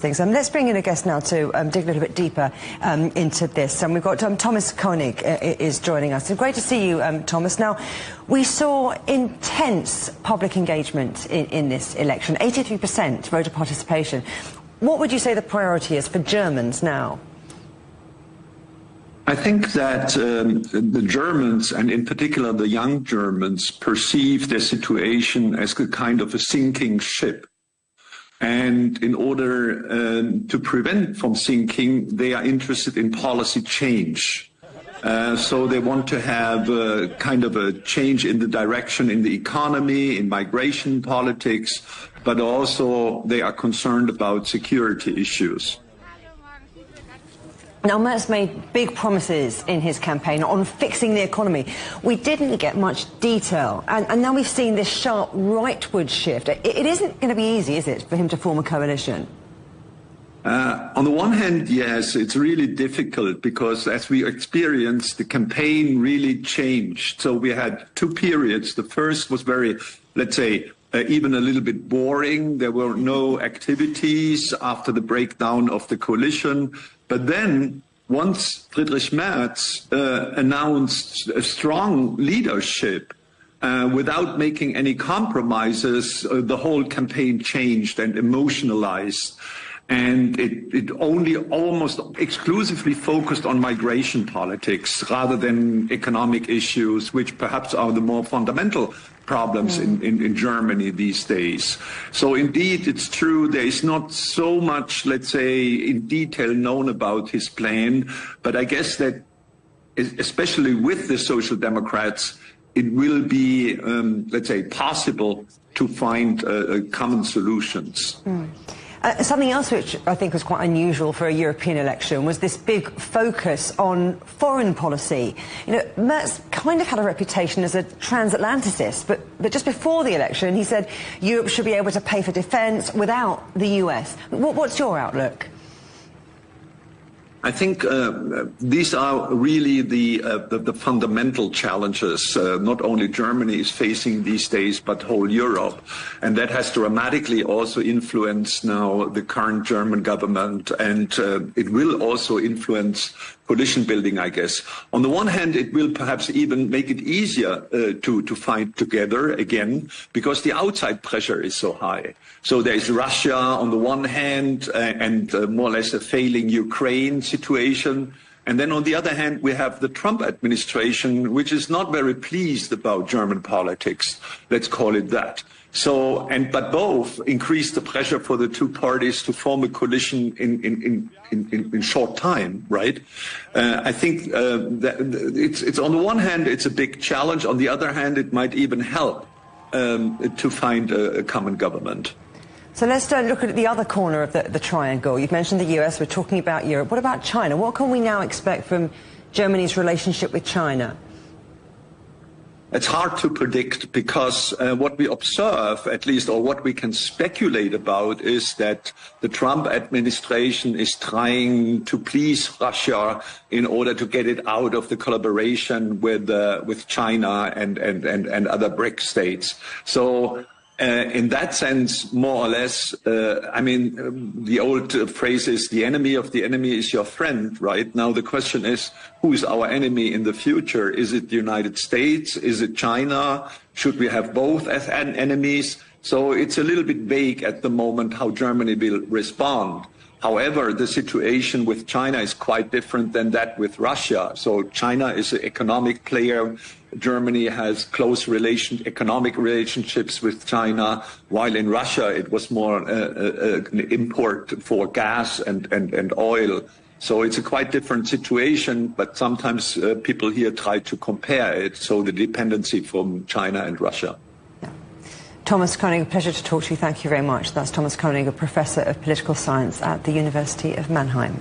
Things. Let's bring in a guest now to dig a little bit deeper into this. We've got Thomas König is joining us. So great to see you, Thomas. Now, we saw intense public engagement in this election, 83% voter participation. What would you say the priority is for Germans now? I think that the Germans, and in particular the young Germans, perceive their situation as a kind of a sinking ship. And in order to prevent from sinking, they are interested in policy change. So they want to have a kind of a change in the direction in the economy, in migration politics, but also they are concerned about security issues. Now, Merz made big promises in his campaign on fixing the economy. We didn't get much detail, and now we've seen this sharp rightward shift. It isn't going to be easy, is it, for him to form a coalition? On the one hand, yes, it's really difficult because as we experienced, the campaign really changed. So we had two periods. The first was very, let's say, even a little bit boring. There were no activities after the breakdown of the coalition. But then, once Friedrich Merz announced a strong leadership, without making any compromises, the whole campaign changed and emotionalized. And it only almost exclusively focused on migration politics rather than economic issues, which perhaps are the more fundamental problems in Germany these days. So indeed, it's true, there is not so much, let's say, in detail known about his plan, but I guess that, especially with the Social Democrats, it will be, let's say, possible to find common solutions. Something else which I think was quite unusual for a European election was this big focus on foreign policy. You know, Merz kind of had a reputation as a transatlanticist, but just before the election he said Europe should be able to pay for defence without the US. What's your outlook? I think these are really the fundamental challenges not only Germany is facing these days, but whole Europe. And that has dramatically also influenced now the current German government, and it will also influence coalition building, I guess. On the one hand, it will perhaps even make it easier to fight together again, because the outside pressure is so high. So there is Russia on the one hand, and more or less a failing Ukraine situation. And then on the other hand, we have the Trump administration, which is not very pleased about German politics. Let's call it that. So, but both increase the pressure for the two parties to form a coalition in short time, right? I think that it's on the one hand, it's a big challenge. On the other hand, it might even help to find a common government. So let's look at the other corner of the triangle. You've mentioned the US, we're talking about Europe. What about China? What can we now expect from Germany's relationship with China? It's hard to predict because what we observe, at least, or what we can speculate about, is that the Trump administration is trying to please Russia in order to get it out of the collaboration with China and other BRIC states. So in that sense, more or less, I mean, the old phrase is the enemy of the enemy is your friend, right? Now the question is, who is our enemy in the future? Is it the United States? Is it China? Should we have both as enemies? So it's a little bit vague at the moment how Germany will respond. However, the situation with China is quite different than that with Russia. So China is an economic player. Germany has close economic relationships with China, while in Russia it was more an import for gas and oil. So it's a quite different situation, but sometimes people here try to compare it, so the dependency from China and Russia. Thomas König, a pleasure to talk to you. Thank you very much. That's Thomas König, a professor of political science at the University of Mannheim.